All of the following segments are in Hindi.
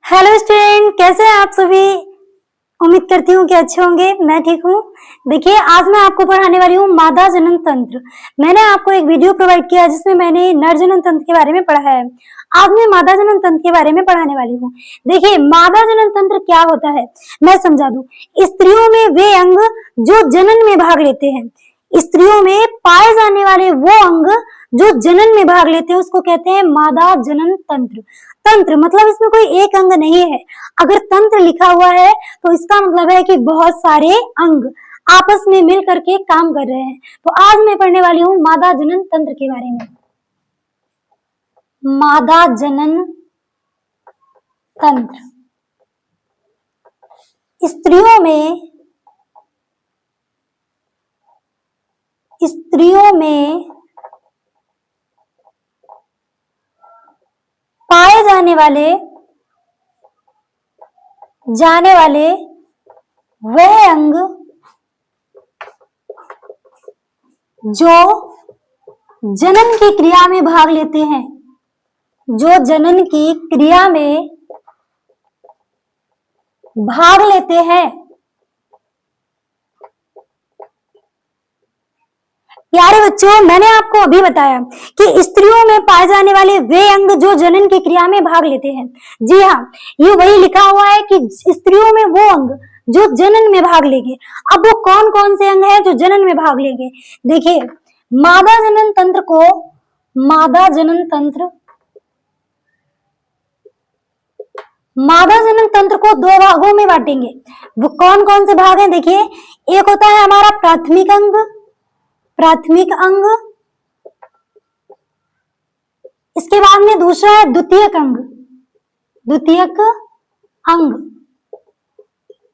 हेलो स्टूडेंट, कैसे हैं आप सभी। उम्मीद करती हूँ कि अच्छे होंगे। मैं ठीक हूँ। देखिए, आज मैं आपको पढ़ाने वाली हूँ मादा जनन तंत्र। मैंने आपको एक वीडियो प्रोवाइड किया जिसमें मैंने नर जनन तंत्र के बारे में पढ़ा है। आज मैं मादा जनन तंत्र के बारे में पढ़ाने वाली हूँ। देखिए, मादा जनन तंत्र क्या होता है मैं समझा दूं। स्त्रियों में वे अंग जो जनन में भाग लेते हैं, स्त्रियों में पाए जाने वाले वो अंग जो जनन में भाग लेते हैं उसको कहते हैं मादा जनन तंत्र। तंत्र मतलब इसमें कोई एक अंग नहीं है। अगर तंत्र लिखा हुआ है तो इसका मतलब है कि बहुत सारे अंग आपस में मिल करके काम कर रहे हैं। तो आज मैं पढ़ने वाली हूँ मादा जनन तंत्र के बारे में। मादा जनन तंत्र स्त्रियों में पाए जाने वाले वह अंग जो जनन की क्रिया में भाग लेते हैं, जो जनन की क्रिया में भाग लेते हैं। प्यारे बच्चों, मैंने आपको अभी बताया कि स्त्रियों में पाए जाने वाले वे अंग जो जनन की क्रिया में भाग लेते हैं। जी हाँ, ये वही लिखा हुआ है कि स्त्रियों में वो अंग जो जनन में भाग लेंगे। अब वो कौन कौन से अंग हैं जो जनन में भाग लेंगे। देखिए, मादा जनन तंत्र को दो भागों में बांटेंगे। वो कौन कौन से भाग हैं देखिए। एक होता है हमारा प्राथमिक अंग, इसके बाद में दूसरा है द्वितीयक अंग।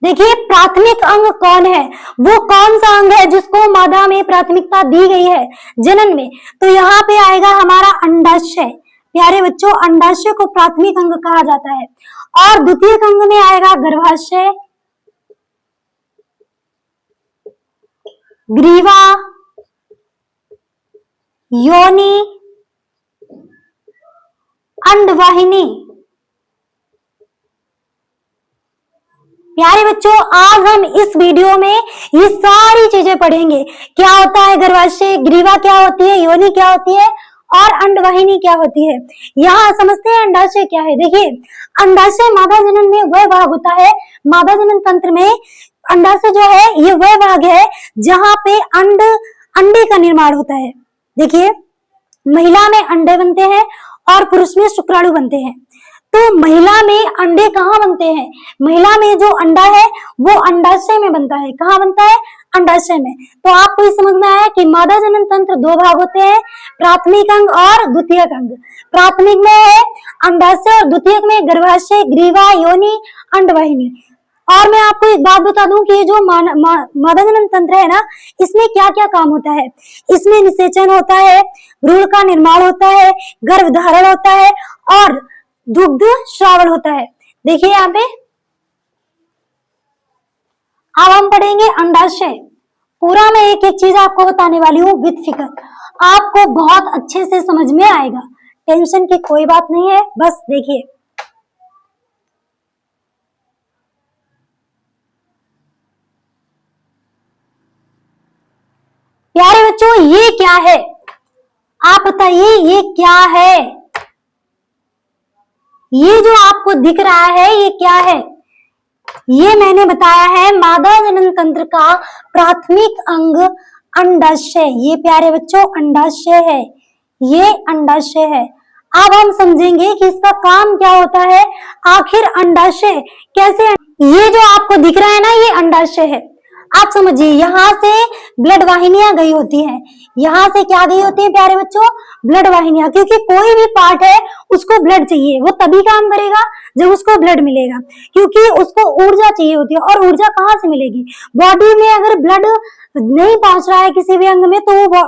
देखिए, प्राथमिक अंग कौन है, वो कौन सा अंग है जिसको मादा में प्राथमिकता दी गई है जनन में। तो यहाँ पे आएगा हमारा अंडाशय। प्यारे बच्चों, अंडाशय को प्राथमिक अंग कहा जाता है। और द्वितीयक अंग में आएगा गर्भाशय, ग्रीवा, योनि, अंडवाहिनी। प्यारे बच्चों, आज हम इस वीडियो में ये सारी चीजें पढ़ेंगे। क्या होता है गर्भाशय, ग्रीवा क्या होती है, योनि क्या होती है और अंडवाहिनी क्या होती है। यहाँ समझते हैं अंडाशय क्या है। देखिए, अंडाशय मादा जनन में वह भाग होता है, मादा जनन तंत्र में अंडाशय जो है ये वह भाग है जहां पे अंडे का निर्माण होता है। देखिए, महिला में अंडे बनते हैं और पुरुष में शुक्राणु बनते हैं। तो महिला में अंडे कहाँ बनते हैं, महिला में जो अंडा है वो अंडाशय में बनता है। कहाँ बनता है, अंडाशय में। तो आपको ये समझ में आया कि मादा जनन तंत्र दो भाग होते हैं, प्राथमिक अंग और द्वितीयक अंग। प्राथमिक में है अंडाशय और द्वितीयक में गर्भाशय, ग्रीवा, योनि, अंडवाहिनी। और मैं आपको एक बात बता दूं कि ये जो मादा जनन तंत्र है ना, इसमें क्या क्या काम होता है। इसमें निषेचन होता है, भ्रूण का निर्माण होता है, गर्भधारण होता है और दुग्ध श्रावण होता है। देखिए यहाँ पे अब हम पढ़ेंगे अंडाशय। पूरा मैं एक एक चीज आपको बताने वाली हूँ विद फिगर। आपको बहुत अच्छे से समझ में आएगा, टेंशन की कोई बात नहीं है। बस देखिए, प्यारे बच्चों, ये क्या है आप बताइए, ये क्या है। ये जो आपको दिख रहा है ये क्या है। ये मैंने बताया है मादा जनन तंत्र का प्राथमिक अंग अंडाशय। ये प्यारे बच्चों अंडाशय है, ये अंडाशय है। अब हम समझेंगे कि इसका काम क्या होता है, आखिर अंडाशय कैसे। ये जो आपको दिख रहा है ना, ये अंडाशय है। आप समझिए, यहाँ से ब्लड वाहिनियां गई होती हैं। यहाँ से क्या गई होती है प्यारे बच्चों, ब्लड वाहिनियां। क्योंकि कोई भी पार्ट है उसको ब्लड चाहिए, वो तभी काम करेगा जब उसको ब्लड मिलेगा। क्योंकि उसको ऊर्जा चाहिए होती है, और ऊर्जा कहाँ से मिलेगी, बॉडी में अगर ब्लड नहीं पहुंच रहा है किसी भी अंग में तो वो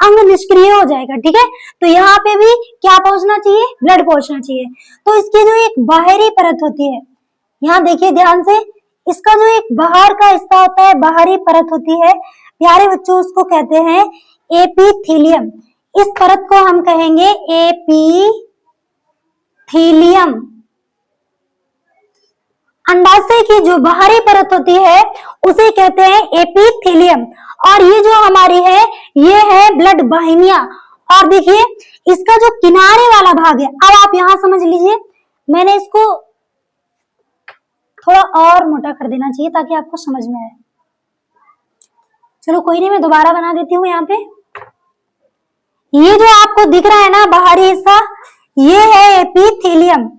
अंग निष्क्रिय हो जाएगा। ठीक है, तो यहाँ पे भी क्या पहुंचना चाहिए, ब्लड पहुंचना चाहिए। तो इसकी जो एक बाहरी परत होती है, यहाँ देखिए ध्यान से, इसका जो एक बाहर का हिस्सा होता है, बाहरी परत होती है प्यारे बच्चों, उसको कहते हैं एपिथीलियम। इस परत को हम कहेंगे एपिथीलियम। अंडाशय की जो बाहरी परत होती है उसे कहते हैं एपिथेलियम। और ये जो हमारी है ये है ब्लड वाहिनियां। और देखिए इसका जो किनारे वाला भाग है, अब आप यहां समझ लीजिए, मैंने इसको थोड़ा और मोटा कर देना चाहिए ताकि आपको समझ में आए। चलो कोई नहीं, मैं दोबारा बना देती हूँ। यहाँ पे ये जो आपको दिख रहा है ना बाहरी हिस्सा, ये है एपिथेलियम,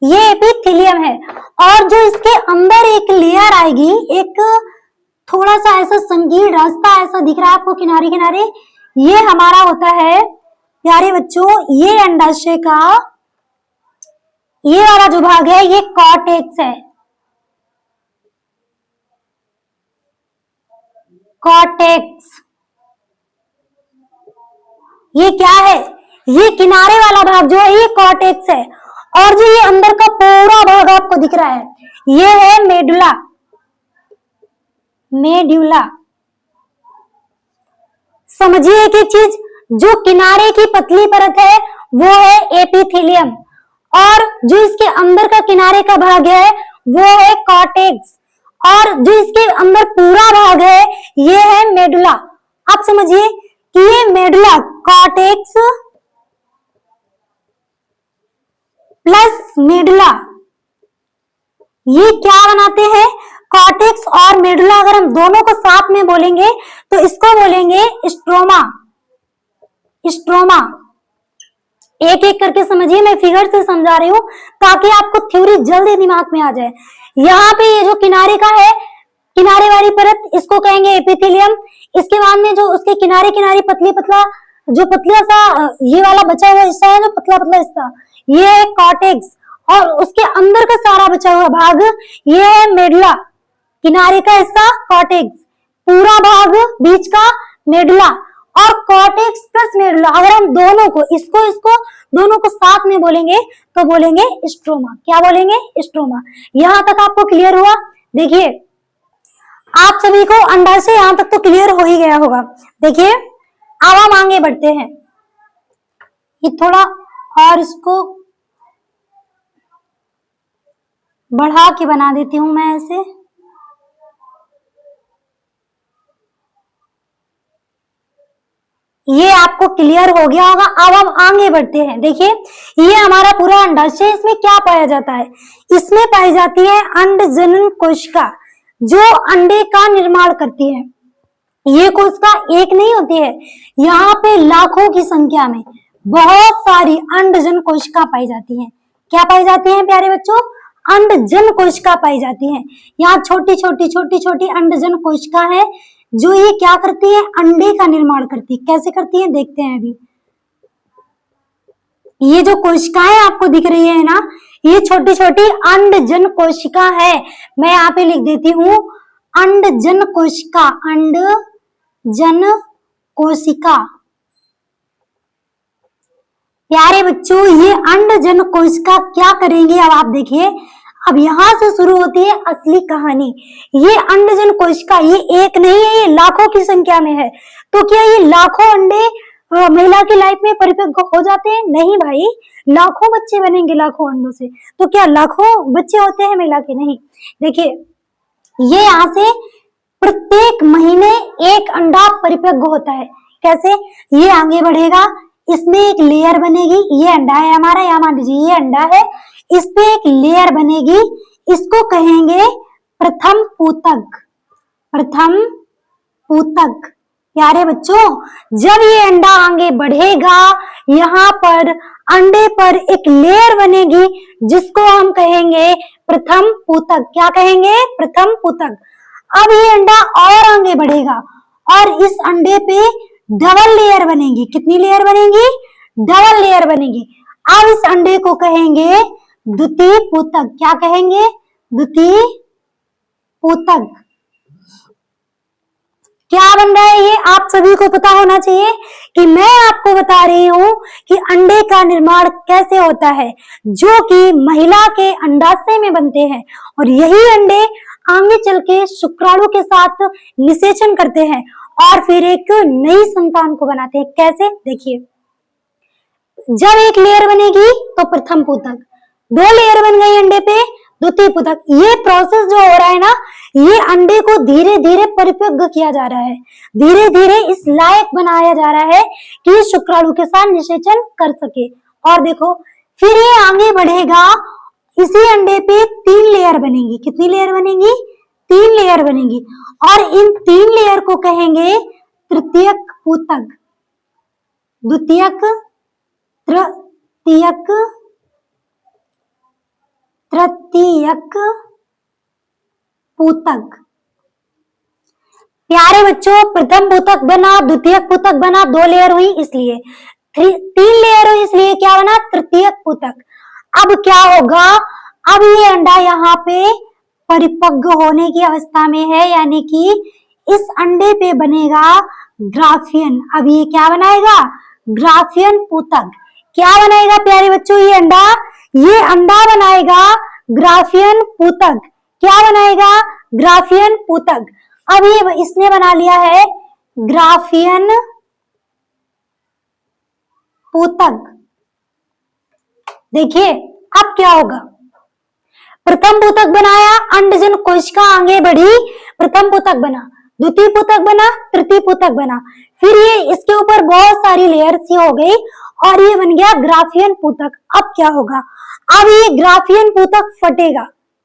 ये एपिथेलियम है। और जो इसके अंदर एक लेयर आएगी, एक थोड़ा सा ऐसा संकीर्ण रास्ता ऐसा दिख रहा है आपको किनारे किनारे, ये हमारा होता है प्यारे बच्चों, ये अंडाशय का ये वाला जो भाग है ये कॉर्टेक्स है। कॉर्टेक्स ये क्या है? ये किनारे वाला भाग जो है ये कॉर्टेक्स है। और जो ये अंदर का पूरा भाग आपको दिख रहा है ये है मेडुला। मेड्यूला। समझिए एक एक चीज, जो किनारे की पतली परत है वो है एपिथेलियम, और जो इसके अंदर का किनारे का भाग है वो है कॉर्टेक्स, और जो इसके अंदर पूरा भाग है ये है मेडुला। आप समझिए कि ये मेडुला कॉर्टेक्स प्लस मेडुला ये क्या बनाते हैं? कॉर्टेक्स और मेडुला अगर हम दोनों को साथ में बोलेंगे तो इसको बोलेंगे स्ट्रोमा। स्ट्रोमा। एक एक करके समझिए, मैं फिगर से समझा रही हूं ताकि आपको थ्योरी जल्दी दिमाग में आ जाए। यहाँ पे ये जो किनारे का है, किनारे वाली परत, इसको कहेंगे एपिथेलियम। इसके बाद में जो उसके किनारे किनारे पतली पतला जो पतला सा ये वाला बचा हुआ हिस्सा है, जो पतला पतला हिस्सा, ये है कॉर्टेक्स। और उसके अंदर का सारा बचा हुआ भाग ये है मेडुला। किनारे का हिस्सा कॉर्टेक्स, पूरा भाग बीच का मेडुला। और कॉर्टेक्स प्लस मेडुला अगर हम दोनों को इसको दोनों को साथ में बोलेंगे तो बोलेंगे स्ट्रोमा। क्या बोलेंगे? स्ट्रोमा। यहां तक आपको क्लियर हुआ? देखिए आप सभी को अंडाशय यहां तक तो क्लियर हो ही गया होगा। देखिए अब हम आगे बढ़ते हैं। ये थोड़ा और इसको बढ़ा के बना देती हूं मैं ऐसे। ये आपको क्लियर हो गया होगा। अब हम आगे बढ़ते हैं। देखिए ये हमारा पूरा अंडाशय, इसमें क्या पाया जाता है? इसमें पाई जाती है अंडजनन कोशिका, जो अंडे का निर्माण करती है। ये कोशिका एक नहीं होती है, यहाँ पे लाखों की संख्या में बहुत सारी अंडजन कोशिका पाई जाती हैं। क्या पाई जाती हैं प्यारे बच्चों? अंडजन कोशिका पाई जाती हैं। यहाँ छोटी छोटी अंडजन कोशिका है जो ये क्या करती है? अंडे का निर्माण करती है। कैसे करती है देखते हैं अभी। ये जो कोशिकाएं आपको दिख रही है ना, ये छोटी छोटी अंडजन कोशिका है। मैं यहाँ पे लिख देती हूँ अंडजन कोशिका। अंडजन कोशिका। प्यारे बच्चों ये अंडजन कोशिका क्या करेंगे? अब आप देखिए, अब यहाँ से शुरू होती है असली कहानी। ये अंडजन कोशिका ये एक नहीं है, ये लाखों की संख्या में है। तो क्या ये लाखों अंडे महिला की लाइफ में परिपक्व हो जाते हैं? नहीं भाई, लाखों बच्चे बनेंगे लाखों अंडों से। तो क्या लाखों बच्चे होते हैं महिला के? नहीं। देखिए ये यहाँ से प्रत्येक महीने एक अंडा परिपक्व होता है। कैसे? ये आगे बढ़ेगा, इसमें एक लेयर बनेगी। ये अंडा है हमारा, यहाँ मान लीजिए ये अंडा है, इस पे एक लेयर बनेगी, इसको कहेंगे प्रथम पूतक। प्रथम पूतक। प्यारे बच्चों जब ये अंडा आगे बढ़ेगा, यहाँ पर अंडे पर एक लेयर बनेगी जिसको हम कहेंगे प्रथम पूतक। क्या कहेंगे? प्रथम पूतक। अब ये अंडा और आगे बढ़ेगा और इस अंडे पे डबल लेयर बनेगी। कितनी लेयर बनेगी? डबल लेयर बनेगी। अब इस अंडे को कहेंगे द्वितीय पूतक। क्या कहेंगे? द्वितीय पूतक। क्या बन रहा है ये आप सभी को पता होना चाहिए कि मैं आपको बता रही हूं कि अंडे का निर्माण कैसे होता है, जो कि महिला के अंडाशय में बनते हैं और यही अंडे आगे चल के शुक्राणु के साथ निषेचन करते हैं और फिर एक नई संतान को बनाते हैं। कैसे? देखिए जब एक लेयर बनेगी तो प्रथम पूतक, दो लेयर बन गई अंडे पे, द्वितीय पुतक। ये प्रोसेस जो हो रहा है ना, ये अंडे को धीरे धीरे परिपक्व किया जा रहा है, धीरे धीरे इस लायक बनाया जा रहा है कि शुक्राणु के साथ निषेचन कर सके। और देखो फिर ये आगे बढ़ेगा, इसी अंडे पे 3 लेयर बनेंगी। कितनी लेयर बनेंगी? 3 लेयर बनेंगी, और इन 3 लेयर को कहेंगे तृतीयक पुतक, द्वितीयक, तृतीयक, तृतीयक पुतक। प्यारे बच्चों, प्रथम पुतक बना, द्वितीयक पुतक बना, 2 लेयर हुई इसलिए, 3 लेयर हुई इसलिए क्या बना? तृतीयक पुतक। अब क्या होगा? अब ये अंडा यहाँ पे परिपक्व होने की अवस्था में है, यानी कि इस अंडे पे बनेगा ग्राफियन। अब ये क्या बनाएगा? ग्राफियन पुतक। क्या बनाएगा प्यारे बच्चों? ये अंडा बनाएगा ग्राफियन पुतक। क्या बनाएगा? ग्राफियन पुतक। अब ये इसने बना लिया है ग्राफियन पुतक। देखिए अब क्या होगा? प्रथम पुतक बनाया, अंडजन कोशिका आगे बढ़ी, प्रथम पुतक बना, द्वितीय पुतक बना, तृतीय पुतक बना, फिर ये इसके ऊपर बहुत सारी लेयर्स हो गई और ये बन गया ग्राफियन पुतक। अब क्या होगा? अब ये ग्राफियन पुतक फटेगा।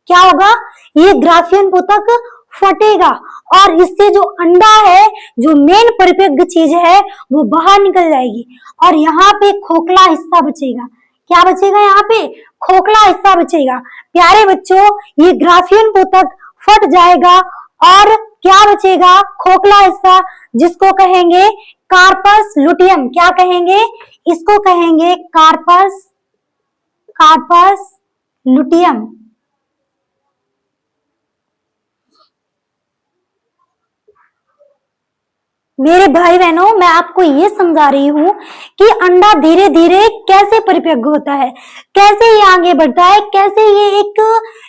क्या होगा? ये ग्राफियन पुतक फटेगा और इससे जो अंडा है, जो मेन परिपक्व चीज है, वो बाहर निकल जाएगी और यहाँ पे खोखला हिस्सा बचेगा। क्या बचेगा? यहाँ पे खोखला हिस्सा बचेगा। प्यारे बच्चों, ये ग्राफियन पुतक फट जाएगा और क्या बचेगा? खोखला हिस्सा, जिसको कहेंगे कार्पस लुटियम। क्या कहेंगे? इसको कहेंगे कार्पस लुटियम। मेरे भाई बहनों, मैं आपको ये समझा रही हूँ कि अंडा धीरे धीरे कैसे परिपक्व होता है, कैसे ये आगे बढ़ता है, कैसे ये एक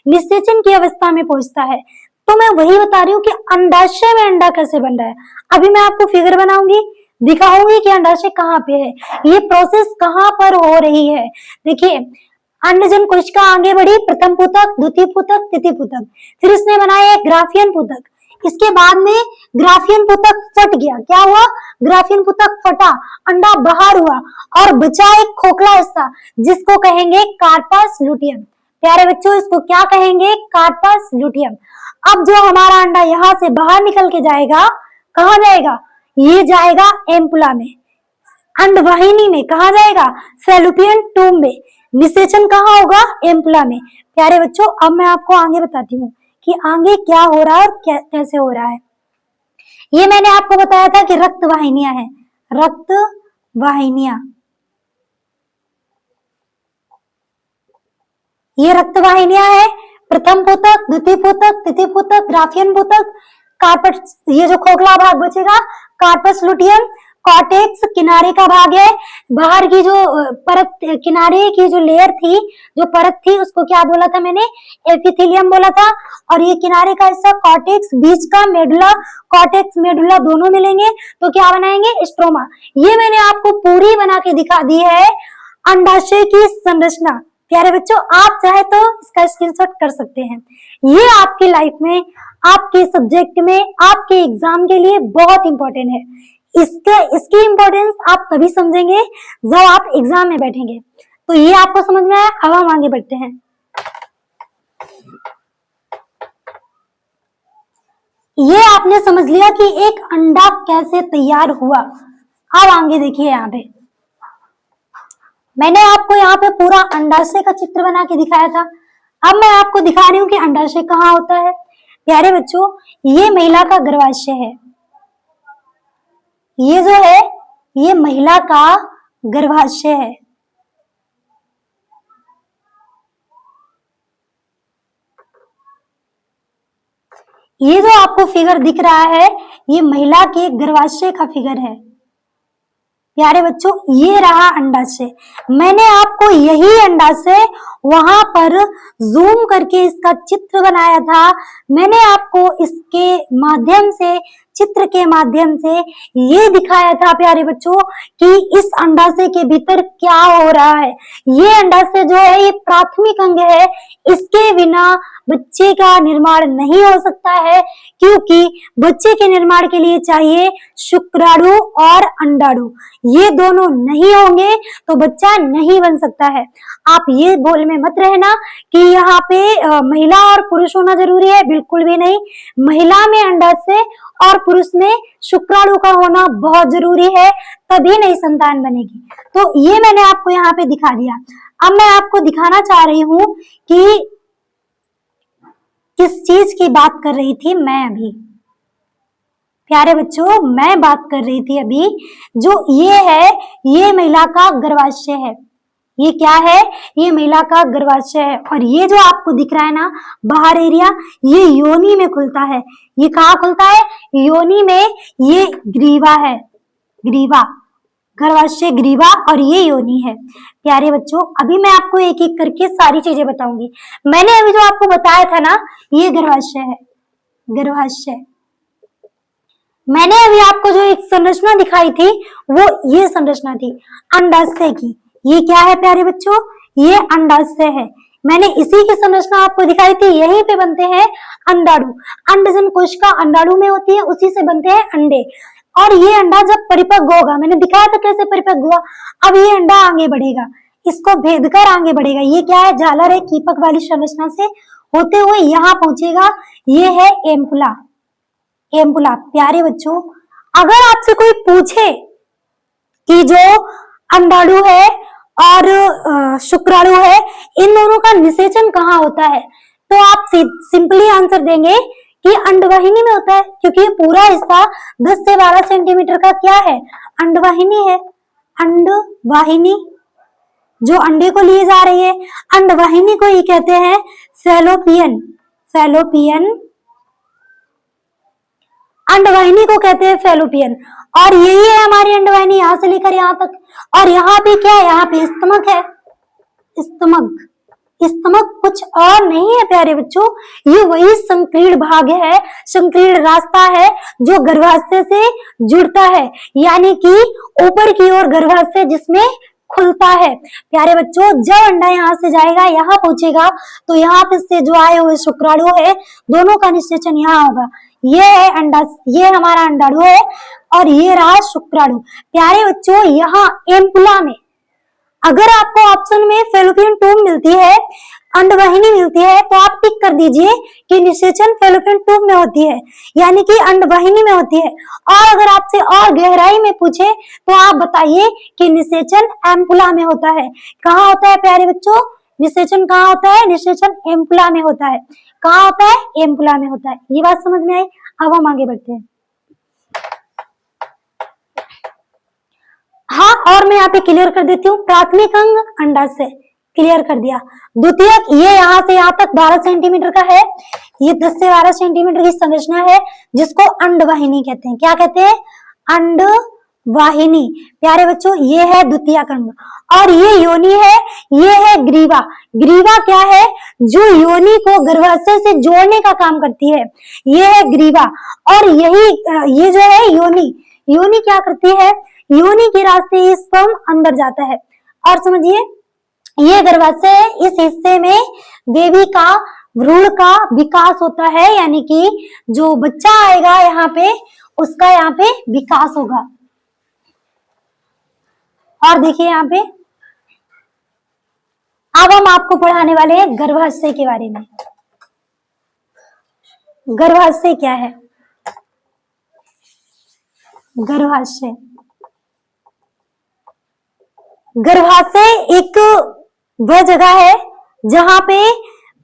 निषेचन की अवस्था में पहुंचता है। तो मैं वही बता रही हूँ कि अंडाशय में अंडा कैसे बन रहा है। अभी मैं आपको फिगर बनाऊंगी, दिखाऊंगी कि अंडाशय कहाँ पे है, ये प्रोसेस कहाँ पर हो रही है। देखिए, अंडजन कोशिका आगे बढ़ी, प्रथम पुतक, द्वितीय पुतक, तृतीय पुतक, फिर इसने बनाया एक ग्राफियन पुतक। इसके बाद में ग्राफियन पुतक फट गया। क्या हुआ? ग्राफियन पुतक फटा, अंडा बाहर हुआ और बचा एक खोखला हिस्सा, जिसको कहेंगे कार्पस लुटियम। प्यारे बच्चों, इसको क्या कहेंगे? Corpus luteum. अब जो हमारा अंडा यहाँ से बाहर निकल के जाएगा, कहाँ जाएगा? ये जाएगा एम्पुला में, अंडवाहिनी में। कहाँ जाएगा? फैलोपियन ट्यूब में। निषेचन कहाँ होगा? एम्पुला में। प्यारे बच्चों, अब मैं आपको आगे बताती हूँ कि आगे क्या हो रहा है और कैसे हो रहा है। ये मैंने आपको बताया था कि रक्त वाहिनियां हैं, रक्त वाहिनियां। ये रक्त वाहिनियां है, प्रथम पुतक, द्वितीय पुतक, तृतीय पुतक, ग्राफियन पुतक, कार्पस, ये जो खोखला भाग बचेगा कार्पस लुटियम, कॉर्टेक्स किनारे का भाग है, बाहर की जो परत, किनारे की जो लेयर थी, जो परत थी, उसको क्या बोला था मैंने? एपिथेलियम बोला था। और ये किनारे का हिस्सा कॉर्टेक्स, बीच का मेडुला, कॉर्टेक्स मेडुला दोनों मिलेंगे तो क्या बनाएंगे? स्ट्रोमा। ये मैंने आपको पूरी बना के दिखा दी है अंडाशय की संरचना। प्यारे बच्चों, आप चाहे तो इसका स्क्रीनशॉट कर सकते हैं। ये आपकी लाइफ में, आपके सब्जेक्ट में, आपके एग्जाम के लिए बहुत इंपॉर्टेंट है। इसकी इंपॉर्टेंस आप तभी समझेंगे जब आप एग्जाम में बैठेंगे। तो ये आपको समझ में आया। अब हम आगे बढ़ते हैं। ये आपने समझ लिया कि एक अंडा कैसे तैयार हुआ। अब आगे देखिए, यहाँ पे मैंने आपको यहाँ पे पूरा अंडाशय का चित्र बना के दिखाया था। अब मैं आपको दिखा रही हूँ कि अंडाशय कहाँ होता है। प्यारे बच्चों, ये महिला का गर्भाशय है। ये जो है, ये महिला का गर्भाशय है। ये जो आपको फिगर दिख रहा है, ये महिला के गर्भाशय का फिगर है। प्यारे बच्चों, ये रहा अंडाशय। मैंने आपको यही अंडाशय वहां पर जूम करके इसका चित्र बनाया था। मैंने आपको इसके माध्यम से चित्र के माध्यम से ये दिखाया था प्यारे बच्चों कि इस अंडाशय के भीतर क्या हो रहा है। ये अंडाशय जो है ये प्राथमिक अंग है, इसके बिना बच्चे का निर्माण नहीं हो सकता है, क्योंकि बच्चे के निर्माण के लिए चाहिए शुक्राणु और अंडाणु। ये दोनों नहीं होंगे तो बच्चा नहीं बन सकता है। आप ये बोल में मत रहना कि यहाँ पे महिला और पुरुष होना जरूरी है, बिल्कुल भी नहीं। महिला में अंडाशय और पुरुष में शुक्राणु का होना बहुत जरूरी है, तभी नई संतान बनेगी। तो ये मैंने आपको यहाँ पे दिखा दिया। अब मैं आपको दिखाना चाह रही हूँ कि किस चीज की बात कर रही थी मैं अभी। प्यारे बच्चों, मैं बात कर रही थी अभी, जो ये है ये महिला का गर्भाशय है। ये क्या है? ये महिला का गर्भाशय है। और ये जो आपको दिख रहा है ना बाहर एरिया, ये योनि में खुलता है। ये कहाँ खुलता है? योनि में। ये ग्रीवा है, ग्रीवा, गर्भाशय ग्रीवा, और ये योनि है। प्यारे बच्चों, अभी मैं आपको एक एक करके सारी चीजें बताऊंगी। मैंने अभी जो आपको बताया था ना, ये गर्भाशय है, गर्भाशय। मैंने अभी आपको जो एक संरचना दिखाई थी वो ये संरचना थी अंडाशय की। ये क्या है प्यारे बच्चों? ये अंडाशय है। मैंने इसी की संरचना आपको दिखाई थी। यहीं पे बनते हैं अंडाणु। अंडजन कोशिका अंडाणु में होती है, उसी से बनते हैं अंडे। और ये अंडा जब परिपक्व होगा, मैंने दिखाया था कैसे परिपक्व हुआ। अब ये अंडा आगे बढ़ेगा, इसको भेद कर आगे बढ़ेगा। ये क्या है? झालर है, कीपक वाली संरचना से होते हुए यहाँ पहुंचेगा। ये है एम्पुला, एम्पुला। प्यारे बच्चों, अगर आपसे कोई पूछे कि जो अंडाणु है और शुक्राणु है, इन दोनों का निषेचन कहाँ होता है, तो आप सिंपली आंसर देंगे कि अंडवाहिनी में होता है, क्योंकि ये पूरा हिस्सा 10 से 12 सेंटीमीटर का क्या है? अंडवाहिनी है। अंडवाहिनी जो अंडे को लिए जा रही है, अंडवाहिनी को ही कहते हैं फैलोपियन। फैलोपियन, अंडवाहिनी को कहते हैं फैलोपियन। और यही है हमारी अंडवाहिनी, यहां से लेकर यहां तक। और यहाँ पे क्या है? यहाँ पे स्तमक है, स्तमक। स्तमक कुछ और नहीं है प्यारे बच्चों, ये वही संकीर्ण भाग है, संकीर्ण रास्ता है जो गर्भाशय से जुड़ता है, यानी कि ऊपर की ओर गर्भाशय जिसमें खुलता है। प्यारे बच्चों, जब अंडा यहाँ से जाएगा, यहाँ पहुंचेगा, तो यहाँ पे से जो आए हुए शुक्राणु है, दोनों का निषेचन यहाँ होगा। ये है अंडा, ये हमारा अंडाणु है, और ये रहा शुक्राणु। प्यारे बच्चों, यहाँ एम्पुला में अगर आपको ऑप्शन में फैलोपियन ट्यूब मिलती है, अंडवाहिनी मिलती है, तो आप टिक कर दीजिए कि निषेचन फैलोपियन ट्यूब में होती है, यानी कि अंडवाहिनी में होती है। और अगर आपसे और गहराई में पूछे तो आप बताइए कि निषेचन एम्पुला में होता है। कहाँ होता है प्यारे बच्चों? निषेचन कहाँ होता है? निषेचन एम्पुला में होता है। कहाँ होता है? एम्पुला में होता है। ये बात समझ में आई? अब हम आगे बढ़ते हैं। हाँ, और मैं यहाँ पे क्लियर कर देती हूँ। प्राथमिक अंग अंडाशय क्लियर कर दिया। द्वितीयक, ये यहाँ से यहाँ तक 12 सेंटीमीटर का है। ये 10 से 12 सेंटीमीटर की संरचना है, जिसको अंडवाहिनी कहते हैं। क्या कहते हैं? अंडवाहिनी। प्यारे बच्चों, ये है द्वितीयक अंग। और ये योनि है, ये है ग्रीवा। ग्रीवा क्या है? जो योनि को गर्भाशय से जोड़ने का काम करती है, ये है ग्रीवा। और यही ये जो है योनि, योनि क्या करती है? योनि के रास्ते ये स्पर्म अंदर जाता है। और समझिए, ये गर्भाशय है, इस हिस्से में बेबी का, भ्रूण का विकास होता है, यानी कि जो बच्चा आएगा यहाँ पे, उसका यहाँ पे विकास होगा। और देखिए यहाँ पे, अब हम आपको पढ़ाने वाले हैं गर्भाशय के बारे में। गर्भाशय क्या है? गर्भाशय, गर्भाशय एक वह जगह है जहां पे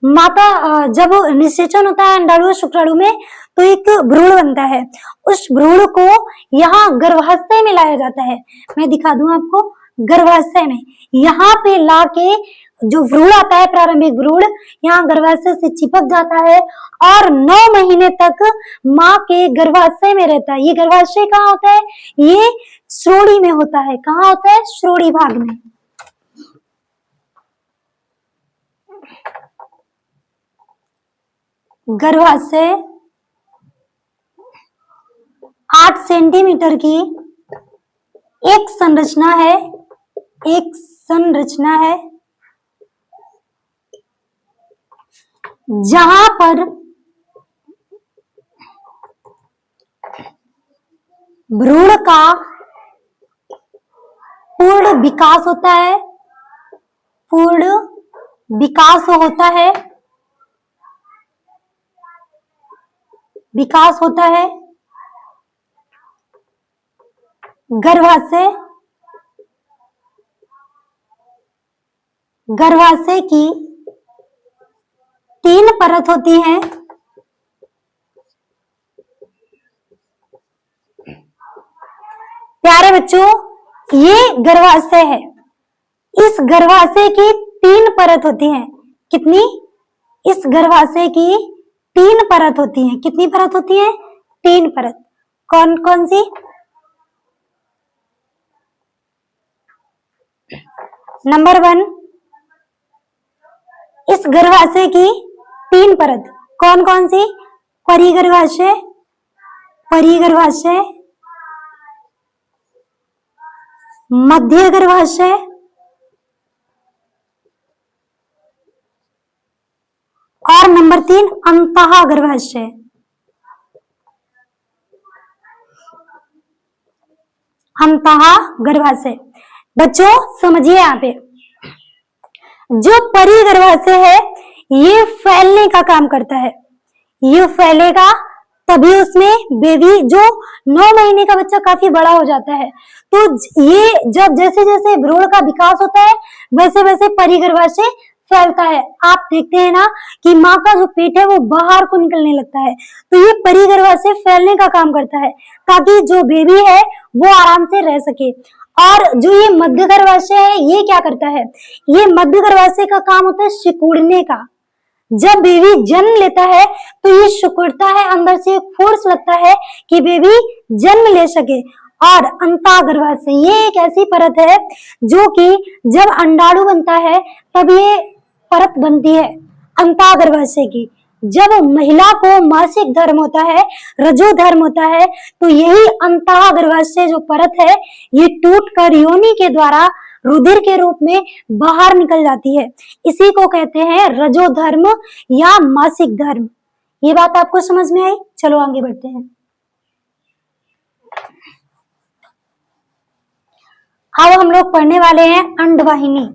माता जब निषेचन होता है अंडाणु शुक्राणु में, तो एक भ्रूण बनता है। उस भ्रूण को यहाँ गर्भाशय में लाया जाता है। मैं दिखा दूं आपको, गर्भाशय में यहाँ पे लाके जो भ्रूण आता है, प्रारंभिक भ्रूण, यहाँ गर्भाशय से चिपक जाता है और 9 महीने तक माँ के गर्भाशय में रहता है। ये गर्भाशय कहाँ होता है? ये श्रोणि में होता है। कहाँ होता है? श्रोणि भाग में। गर्भाशय सेंटीमीटर की एक संरचना है, एक संरचना है जहां पर भ्रूण का पूर्ण विकास होता है, पूर्ण विकास होता है, विकास होता है गर्भाशय, गर्भाशय की 3 परत होती हैं। प्यारे बच्चों, ये गर्भाशय है, इस गर्भाशय की 3 परत होती हैं। कितनी? इस गर्भाशय की 3 परत होती हैं। कितनी परत होती हैं? 3 परत। कौन कौन सी? नंबर 1, इस गर्भाशय की 3 परत कौन कौन सी? परिगर्भाशय, परिगर्भाशय, मध्य गर्भाशय और नंबर 3 अंतः गर्भाशय। अंतः गर्भाशय। बच्चों समझिए, यहाँ पे जो परिगर्भाशय है ये फैलने का काम करता है, ये फैलेगा तभी उसमें बेबी, जो 9 महीने का बच्चा काफी बड़ा हो जाता है, तो ये जब जैसे जैसे भ्रूण का विकास होता है वैसे वैसे परिगर्भाशय फैलता है। आप देखते हैं ना कि माँ का जो पेट है वो बाहर को निकलने लगता है, तो ये परिगर्भाशय फैलने का काम करता है ताकि जो बेबी है वो आराम से रह सके। और जो ये मध्य गर्भाशय है ये क्या करता है? ये मध्य गर्भाशय का काम होता है सिकुड़ने का। जब बेबी जन्म लेता है तो ये सिकुड़ता है, अंदर से एक फोर्स लगता है कि बेबी जन्म ले सके। और अंतः गर्भाशय ये एक ऐसी परत है जो कि जब अंडाणु बनता है तब ये परत बनती है अंतः गर्भाशय की। जब महिला को मासिक धर्म होता है, रजो धर्म होता है, तो यही अंतः गर्भाशय जो परत है ये टूटकर योनि के द्वारा रुधिर के रूप में बाहर निकल जाती है। इसी को कहते हैं रजो धर्म या मासिक धर्म। ये बात आपको समझ में आई? चलो आगे बढ़ते हैं। अब हम लोग पढ़ने वाले हैं अंडवाहिनी।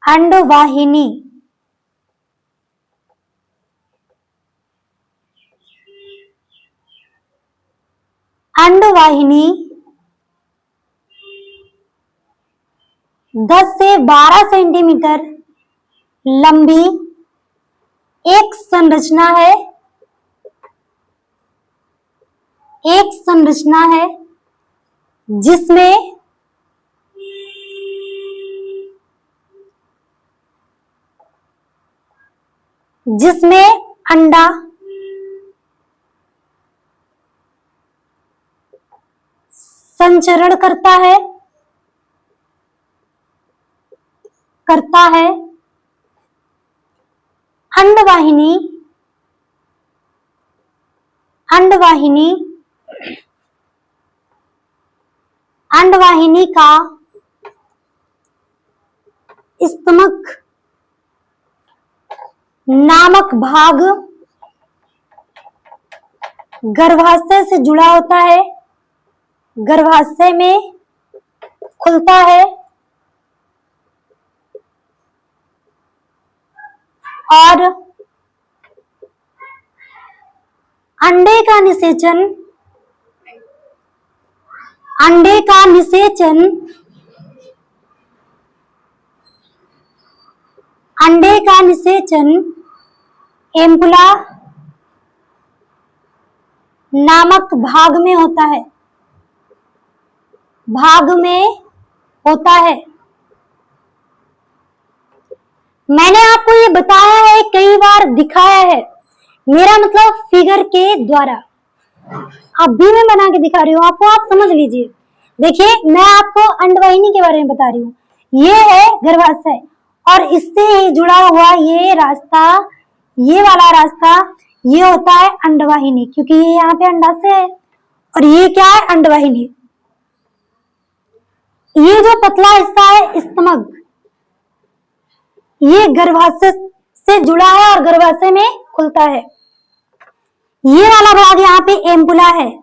अंडवाहिनी अंडवाहिनी 10 से 12 सेंटीमीटर लंबी एक संरचना है, एक संरचना है जिसमें अंडा संचरण करता है अंडवाहिनी अंडवाहिनी का स्तमक नामक भाग गर्भाशय से जुड़ा होता है, गर्भाशय में खुलता है और अंडे का निषेचन एम्पुला नामक भाग में होता है, मैंने आपको ये बताया है, कई बार दिखाया है, मेरा मतलब फिगर के द्वारा। अभी मैं बना के दिखा रही हूँ आपको, आप समझ लीजिए। देखिए मैं आपको अंडवाहिनी के बारे में बता रही हूँ। ये है गर्भाशय, और इससे ही जुड़ा हुआ ये रास्ता, ये वाला रास्ता, ये होता है अंडवाहिनी, क्योंकि ये यहाँ पे अंडाशय है और ये क्या है, अंडवाहिनी। ये जो पतला हिस्सा है स्तमक, ये गर्भाशय से जुड़ा है और गर्भाशय में खुलता है। ये वाला भाग यहाँ पे एम्पुला है।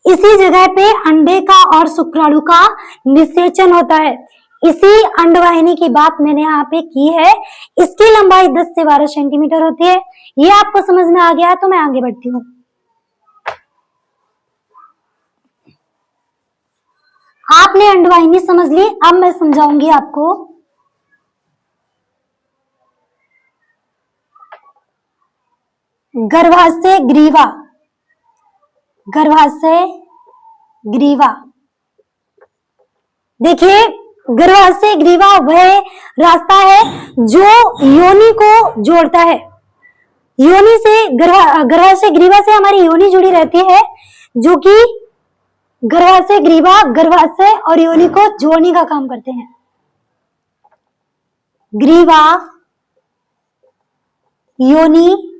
इसी जगह पे अंडे का और शुक्राणु का निषेचन होता है। इसी अंडवाहिनी की बात मैंने यहाँ पे की है। इसकी लंबाई 10 से 12 सेंटीमीटर होती है। ये आपको समझ में आ गया तो मैं आगे बढ़ती हूँ। आपने अंडवाहिनी समझ ली, अब मैं समझाऊंगी आपको गर्भाशय ग्रीवा। गर्भाशय ग्रीवा, देखिए गर्भाशय ग्रीवा वह रास्ता है जो योनि को जोड़ता है। योनि से गर्भाशय ग्रीवा से हमारी योनि जुड़ी रहती है, जो कि गर्भाशय ग्रीवा गर्भाशय और योनि को जोड़ने का काम करते हैं। ग्रीवा, योनि,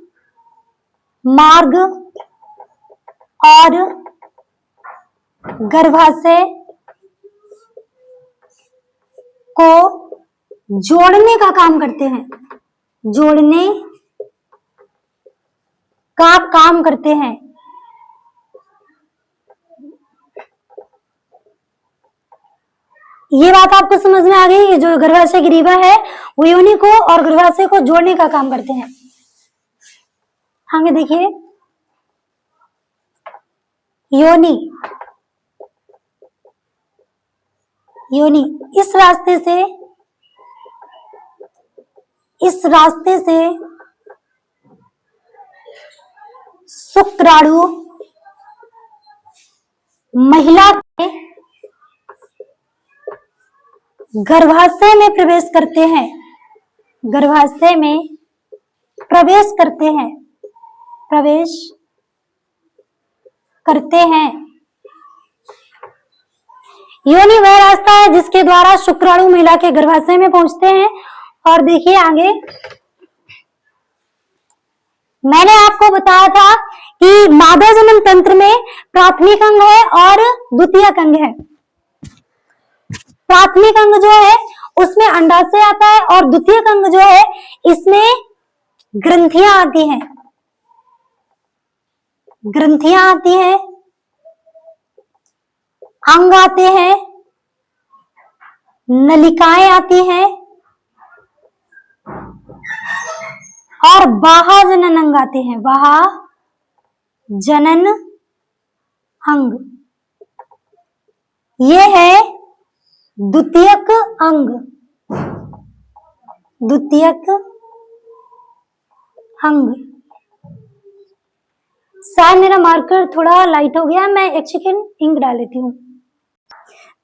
मार्ग और गर्भाशय को जोड़ने का काम करते हैं, जोड़ने का काम करते हैं। ये बात आपको समझ में आ गई। ये जो गर्भाशय ग्रीवा है वो योनि को और गर्भाशय को जोड़ने का काम करते हैं। आगे देखिए, योनि, योनि इस रास्ते से शुक्राणु महिला के गर्भाशय में प्रवेश करते हैं, गर्भाशय में प्रवेश करते हैं, प्रवेश करते हैं। योनि वह रास्ता है जिसके द्वारा शुक्राणु महिला के गर्भाशय में पहुंचते हैं। और देखिए आगे, मैंने आपको बताया था कि मादा जनन तंत्र में प्राथमिक अंग है और द्वितीयक अंग है। प्राथमिक अंग जो है उसमें अंडाशय आता है और द्वितीयक अंग जो है इसमें ग्रंथियां आती हैं, ग्रंथियां आती हैं, अंग आते हैं, नलिकाएं आती हैं और बाह्य जनन अंग आते हैं, बाह्य जनन अंग। ये है द्वितीयक अंग, द्वितीयक अंग। शायद मेरा मार्कर थोड़ा लाइट हो गया, मैं एक सेकेंड इंक डाल लेती हूँ।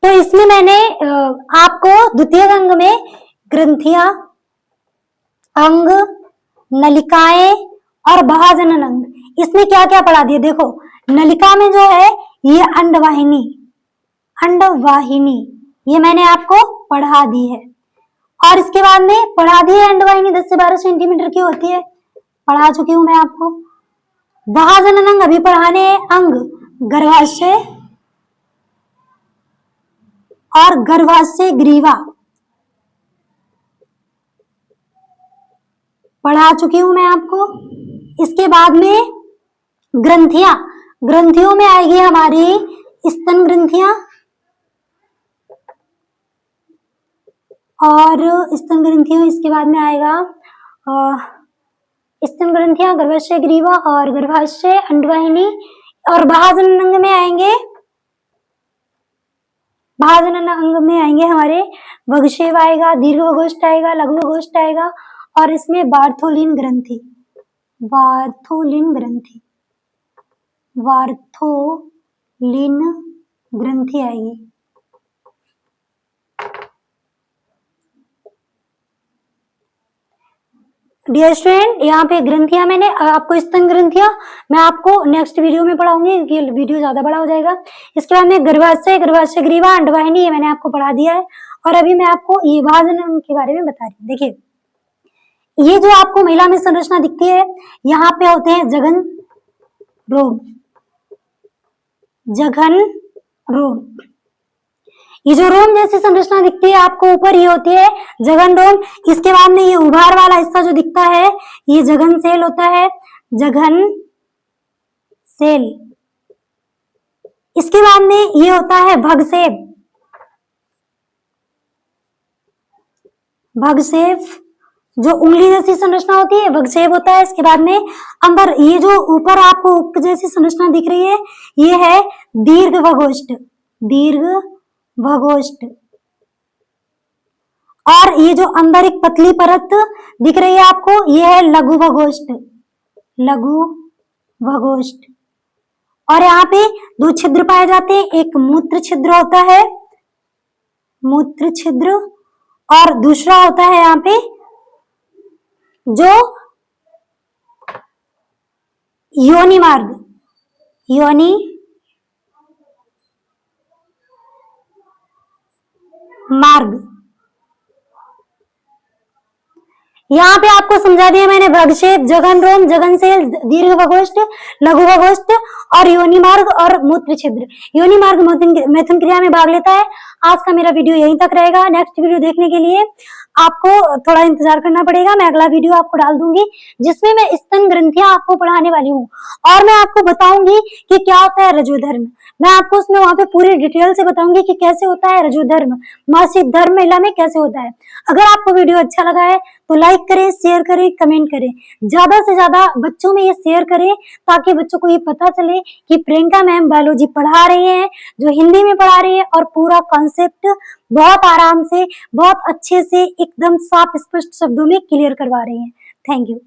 तो इसमें मैंने आपको द्वितीयक अंग में ग्रंथियां, अंग, नलिकाएं और बाह्य जनन अंग, इसमें क्या क्या पढ़ा दिया। देखो नलिका में जो है ये अंडवाहिनी, अंडवाहिनी ये मैंने आपको पढ़ा दी है। और इसके बाद में पढ़ा दी है अंडवाहिनी 10 से 12 सेंटीमीटर की होती है, पढ़ा चुकी हूं मैं आपको। बाह्य जनन अंग अभी पढ़ाने हैं, अंग गर्भाशय और गर्भाशय ग्रीवा पढ़ा चुकी हूं मैं आपको। इसके बाद में ग्रंथियां, ग्रंथियों में आएगी हमारी स्तन ग्रंथियां और स्तन ग्रंथियों, इसके बाद में आएगा स्तन ग्रंथियां, गर्भाशय ग्रीवा और गर्भाशय अंडवाहिनी। और बाह्य जनन अंग में आएंगे, बाह्य जनन अंग में आएंगे हमारे वगशेव आएगा, दीर्घ वगोष्ठ आएगा, लघु वगोष्ठ आएगा और इसमें बार्थोलिन ग्रंथि, बार्थोलिन ग्रंथि, बार्थोलिन ग्रंथि आएगी। डियर स्टूडेंट, यहाँ पे ग्रंथियां मैंने आपको स्तन ग्रंथियां मैं आपको नेक्स्ट वीडियो में पढ़ाऊंगी क्योंकि ये वीडियो ज्यादा बड़ा हो जाएगा। इसके बाद में गर्भाशय, गर्भाशय ग्रीवा, अंडवाहिनी, ये मैंने आपको पढ़ा दिया है। और अभी मैं आपको ये विभाजन के बारे में बता रही हूँ। देखिए, ये जो आपको महिला में संरचना दिखती है, यहाँ पे होते हैं जघन रोम, जघन रोम। ये जो रोम जैसी संरचना दिखती है आपको ऊपर, ये होती है जघन रोम। इसके बाद में ये उभार वाला हिस्सा जो दिखता है, ये जघन सेल होता है, जघन सेल। इसके बाद में ये होता है भगसेप, भगसेप जो उंगली जैसी संरचना होती है, भगसेप होता है। इसके बाद में अंदर ये जो ऊपर आपको उक्त जैसी संरचना दिख रही है, ये है दीर्घ भगोष्ठ, दीर्घ भगोष्ठ। और ये जो अंदर एक पतली परत दिख रही है आपको, ये है लघु भगोष्ठ, लघु भगोष्ठ। और यहाँ पे दो छिद्र पाए जाते हैं, एक मूत्र छिद्र होता है, मूत्र छिद्र, और दूसरा होता है यहाँ पे जो योनि मार्ग, योनि मार्ग। यहाँ पे आपको समझा दिया मैंने भगसेप, जघन रोम, जघन सेल, दीर्घ भगोष्ठ, लघु भगोष्ठ और योनि मार्ग और मूत्र छिद्र। योनि मार्ग मैथुन क्रिया में भाग लेता है। आज का मेरा वीडियो यहीं तक रहेगा। नेक्स्ट वीडियो देखने के लिए आपको थोड़ा इंतजार करना पड़ेगा। मैं अगला वीडियो आपको डाल दूंगी जिसमें मैं स्तन ग्रंथियां आपको पढ़ाने वाली हूँ और मैं आपको बताऊंगी कि क्या होता है रजोधर्म। मैं आपको उसमें वहां पे पूरी डिटेल से बताऊंगी कि कैसे होता है रजोधर्म, मासिक धर्म महिला में कैसे होता है। अगर आपको वीडियो अच्छा लगा है तो लाइक करें, शेयर करें, कमेंट करें, ज्यादा से ज्यादा बच्चों में ये शेयर करें ताकि बच्चों को ये पता चले कि प्रियंका मैम बायोलॉजी पढ़ा रही हैं, जो हिंदी में पढ़ा रही है और पूरा कॉन्सेप्ट बहुत आराम से, बहुत अच्छे से, एकदम साफ स्पष्ट शब्दों में क्लियर करवा रही हैं। Thank you.